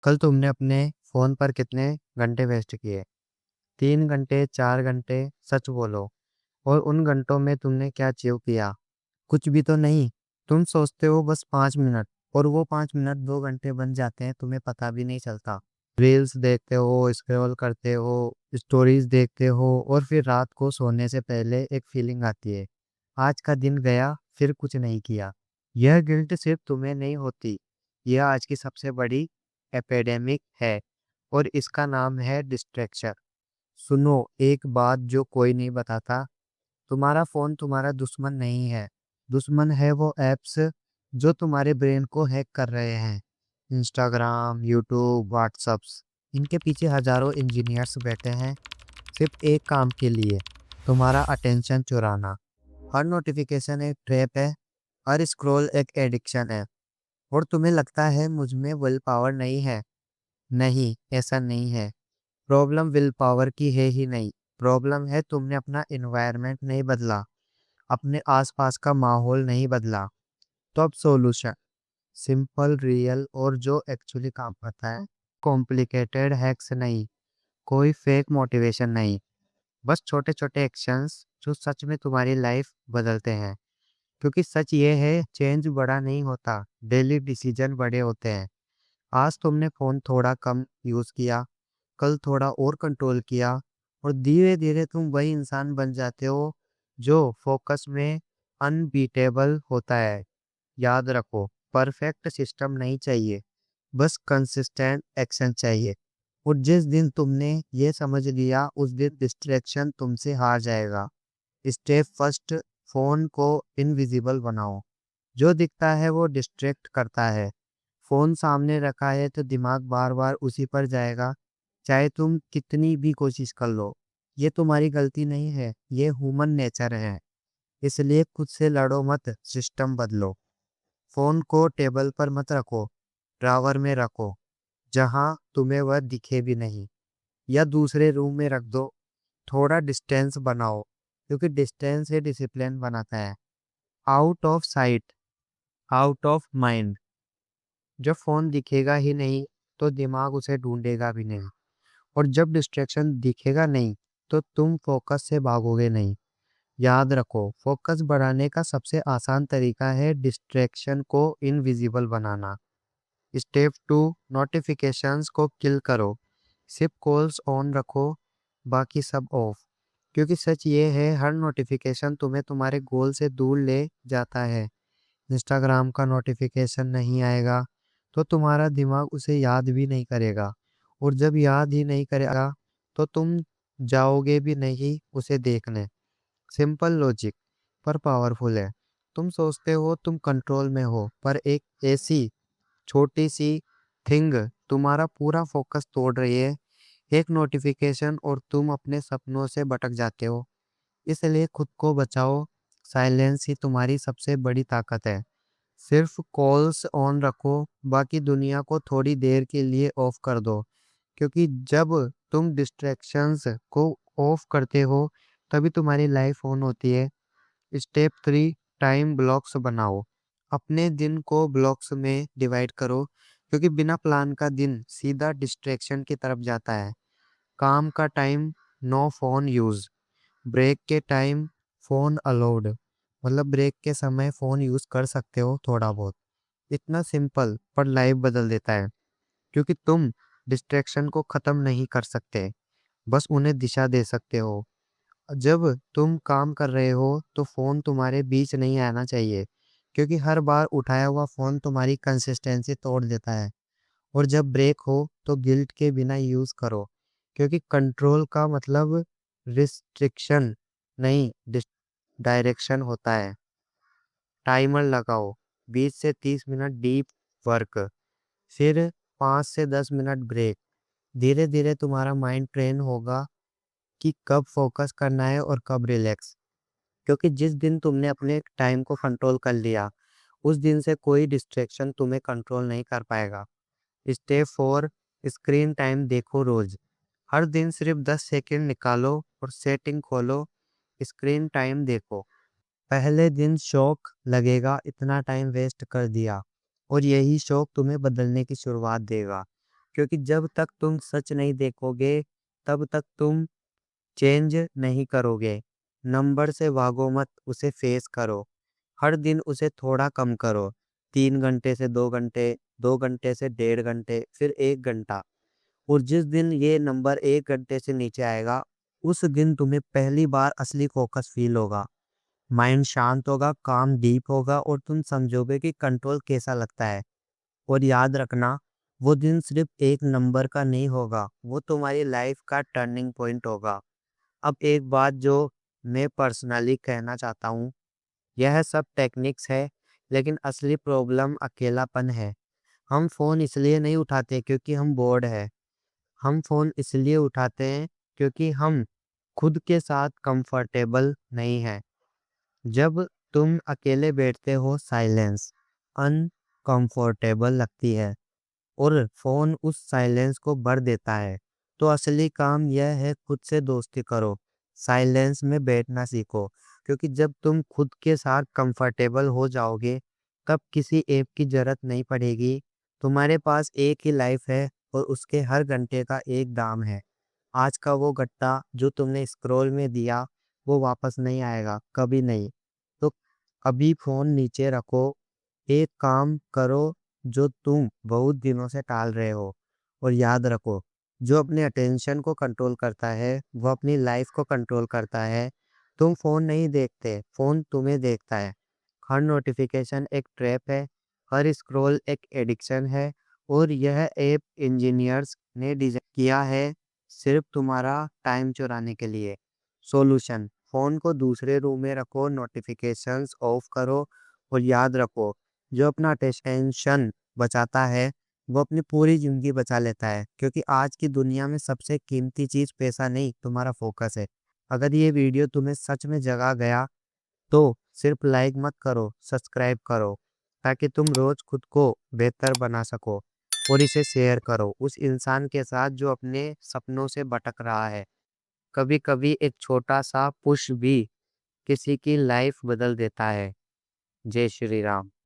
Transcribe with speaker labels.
Speaker 1: कल तुमने अपने फोन पर कितने घंटे वेस्ट किए? 3 घंटे, 4 घंटे? सच बोलो। और उन घंटों में तुमने क्या अचीव किया? कुछ भी तो नहीं। तुम सोचते हो बस 5 मिनट, और वो 5 मिनट 2 घंटे बन जाते हैं, तुम्हें पता भी नहीं चलता। रील्स देखते हो, स्क्रॉल करते हो, स्टोरीज देखते हो, और फिर रात को सोने से पहले एक फीलिंग आती है, आज का दिन गया, फिर कुछ नहीं किया। यह गिल्ट सिर्फ तुम्हें नहीं होती, यह आज की सबसे बड़ी एपिडेमिक है, और इसका नाम है डिस्ट्रैक्शन। सुनो, एक बात जो कोई नहीं बताता, तुम्हारा फोन तुम्हारा दुश्मन नहीं है। दुश्मन है वो एप्स जो तुम्हारे ब्रेन को हैक कर रहे हैं। इंस्टाग्राम, यूट्यूब, व्हाट्सअप्स, इनके पीछे हजारों इंजीनियर्स बैठे हैं, सिर्फ एक काम के लिए, तुम्हारा अटेंशन चुराना। हर नोटिफिकेशन एक ट्रैप है, हर स्क्रॉल एक एडिक्शन है। और तुम्हें लगता है मुझ में विल पावर नहीं है। नहीं, ऐसा नहीं है। प्रॉब्लम विल पावर की है ही नहीं। प्रॉब्लम है तुमने अपना इन्वायरमेंट नहीं बदला, अपने आसपास का माहौल नहीं बदला। तो अब सॉल्यूशन सिंपल, रियल, और जो एक्चुअली काम करता है। कॉम्प्लिकेटेड हैक्स नहीं, कोई फेक मोटिवेशन नहीं, बस छोटे छोटे एक्शंस जो सच में तुम्हारी लाइफ बदलते हैं। क्योंकि सच ये है, चेंज बड़ा नहीं होता, डेली डिसीजन बड़े होते हैं। आज तुमने फोन थोड़ा कम यूज किया, कल थोड़ा और कंट्रोल किया, और धीरे धीरे तुम वही इंसान बन जाते हो जो फोकस में अनबीटेबल होता है। याद रखो, परफेक्ट सिस्टम नहीं चाहिए, बस कंसिस्टेंट एक्शन चाहिए। और जिस दिन तुमने ये समझ लिया, उस दिन डिस्ट्रैक्शन तुमसे हार जाएगा। स्टेप फर्स्ट, फोन को इनविजिबल बनाओ। जो दिखता है वो डिस्ट्रैक्ट करता है। फोन सामने रखा है तो दिमाग बार बार उसी पर जाएगा, चाहे तुम कितनी भी कोशिश कर लो। ये तुम्हारी गलती नहीं है, ये ह्यूमन नेचर है। इसलिए खुद से लड़ो मत, सिस्टम बदलो। फोन को टेबल पर मत रखो, ड्रावर में रखो, जहां तुम्हें वह दिखे भी नहीं, या दूसरे रूम में रख दो। थोड़ा डिस्टेंस बनाओ, क्योंकि डिस्टेंस से डिसिप्लिन बनाता है। Out of site, out of mind. जब फोन दिखेगा ही नहीं, तो दिमाग उसे ढूंढेगा भी नहीं। और जब डिस्ट्रैक्शन दिखेगा नहीं, तो तुम फोकस से भागोगे नहीं। याद रखो, फोकस बढ़ाने का सबसे आसान तरीका है डिस्ट्रैक्शन को इनविजिबल बनाना। स्टेप टू, नोटिफिकेशंस को किल करो। सिर्फ कॉल्स ऑन रखो, बाकी सब ऑफ। क्योंकि सच ये है, हर नोटिफिकेशन तुम्हें तुम्हारे गोल से दूर ले जाता है। इंस्टाग्राम का नोटिफिकेशन नहीं आएगा तो तुम्हारा दिमाग उसे याद भी नहीं करेगा, और जब याद ही नहीं करेगा तो तुम जाओगे भी नहीं उसे देखने। सिंपल लॉजिक, पर पावरफुल है। तुम सोचते हो तुम कंट्रोल में हो, पर एक ऐसी छोटी सी थिंग तुम्हारा पूरा फोकस तोड़ रही है। एक नोटिफिकेशन और तुम अपने सपनों से भटक जाते हो। इसलिए खुद को बचाओ, साइलेंस ही तुम्हारी सबसे बड़ी ताकत है। सिर्फ कॉल्स ऑन रखो, बाकी दुनिया को थोड़ी देर के लिए ऑफ कर दो। क्योंकि जब तुम डिस्ट्रैक्शंस को ऑफ करते हो, तभी तुम्हारी लाइफ ऑन होती है। स्टेप थ्री, टाइम ब्लॉक्स बनाओ। अपने दिन को ब्लॉक्स में डिवाइड करो, क्योंकि बिना प्लान का दिन सीधा डिस्ट्रैक्शन की तरफ जाता है। काम का time, no phone use. Break के टाइम, फोन अलाउड। मतलब ब्रेक के समय फोन यूज कर सकते हो थोड़ा बहुत। इतना सिंपल, पर लाइफ बदल देता है। क्योंकि तुम डिस्ट्रैक्शन को खत्म नहीं कर सकते, बस उन्हें दिशा दे सकते हो। जब तुम काम कर रहे हो तो फोन तुम्हारे बीच नहीं आना चाहिए, क्योंकि हर बार उठाया हुआ फोन तुम्हारी कंसिस्टेंसी तोड़ देता है। और जब ब्रेक हो तो गिल्ट के बिना यूज करो, क्योंकि कंट्रोल का मतलब रिस्ट्रिक्शन नहीं, डायरेक्शन होता है। टाइमर लगाओ, 20 से 30 मिनट डीप वर्क, फिर 5 से 10 मिनट ब्रेक। धीरे धीरे तुम्हारा माइंड ट्रेन होगा कि कब फोकस करना है और कब रिलैक्स। क्योंकि जिस दिन तुमने अपने टाइम को कंट्रोल कर लिया, उस दिन से कोई डिस्ट्रैक्शन तुम्हें कंट्रोल नहीं कर पाएगा। स्टेप फोर, स्क्रीन टाइम देखो रोज। हर दिन सिर्फ 10 सेकंड निकालो और सेटिंग खोलो, स्क्रीन टाइम देखो। पहले दिन शौक लगेगा, इतना टाइम वेस्ट कर दिया, और यही शौक तुम्हें बदलने की शुरुआत देगा। क्योंकि जब तक तुम सच नहीं देखोगे, तब तक तुम चेंज नहीं करोगे। नंबर से भागो मत, उसे फेस करो। हर दिन उसे थोड़ा कम करो। 3 घंटे से 2 घंटे, 2 घंटे से 1.5 घंटे, फिर 1 घंटा। और जिस दिन ये नंबर 1 घंटे से नीचे आएगा, उस दिन तुम्हें पहली बार असली फोकस फील होगा। माइंड शांत होगा, काम डीप होगा और तुम समझोगे कि कंट्रोल कैसा लगता है। और याद रखना, वो दिन सिर्फ एक नंबर का नहीं होगा, वो तुम्हारी लाइफ का टर्निंग पॉइंट होगा। अब एक बात जो मैं पर्सनली कहना चाहता हूँ, यह सब टेक्निक्स है, लेकिन असली प्रॉब्लम अकेलापन है। हम फ़ोन इसलिए नहीं उठाते क्योंकि हम बोर्ड है। हम फ़ोन इसलिए उठाते हैं क्योंकि हम खुद के साथ कंफर्टेबल नहीं हैं। जब तुम अकेले बैठते हो, साइलेंस अनकंफर्टेबल लगती है और फ़ोन उस साइलेंस को भर देता है। तो असली काम यह है, खुद से दोस्ती करो, साइलेंस में बैठना सीखो। क्योंकि जब तुम खुद के साथ कंफर्टेबल हो जाओगे, तब किसी ऐप की ज़रूरत नहीं पड़ेगी। तुम्हारे पास एक ही लाइफ है और उसके हर घंटे का एक दाम है। आज का वो घंटा जो तुमने स्क्रॉल में दिया, वो वापस नहीं आएगा, कभी नहीं। तो अभी फ़ोन नीचे रखो, एक काम करो जो तुम बहुत दिनों से टाल रहे हो। और याद रखो, जो अपने अटेंशन को कंट्रोल करता है, वो अपनी लाइफ को कंट्रोल करता है। तुम फ़ोन नहीं देखते, फ़ोन तुम्हें देखता है। हर नोटिफिकेशन एक ट्रैप है, हर स्क्रॉल एक एडिक्शन है, और यह ऐप इंजीनियर्स ने डिज़ाइन किया है सिर्फ तुम्हारा टाइम चुराने के लिए। सॉल्यूशन: फ़ोन को दूसरे रूम में रखो, नोटिफिकेशंस ऑफ करो, और याद रखो, जो अपना अटेंशन बचाता है, वो अपनी पूरी ज़िंदगी बचा लेता है। क्योंकि आज की दुनिया में सबसे कीमती चीज़ पैसा नहीं, तुम्हारा फोकस है। अगर ये वीडियो तुम्हें सच में जगा गया, तो सिर्फ लाइक मत करो, सब्सक्राइब करो, ताकि तुम रोज खुद को बेहतर बना सको। और इसे शेयर करो उस इंसान के साथ जो अपने सपनों से भटक रहा है। कभी कभी एक छोटा सा पुश भी किसी की लाइफ बदल देता है। जय श्री राम।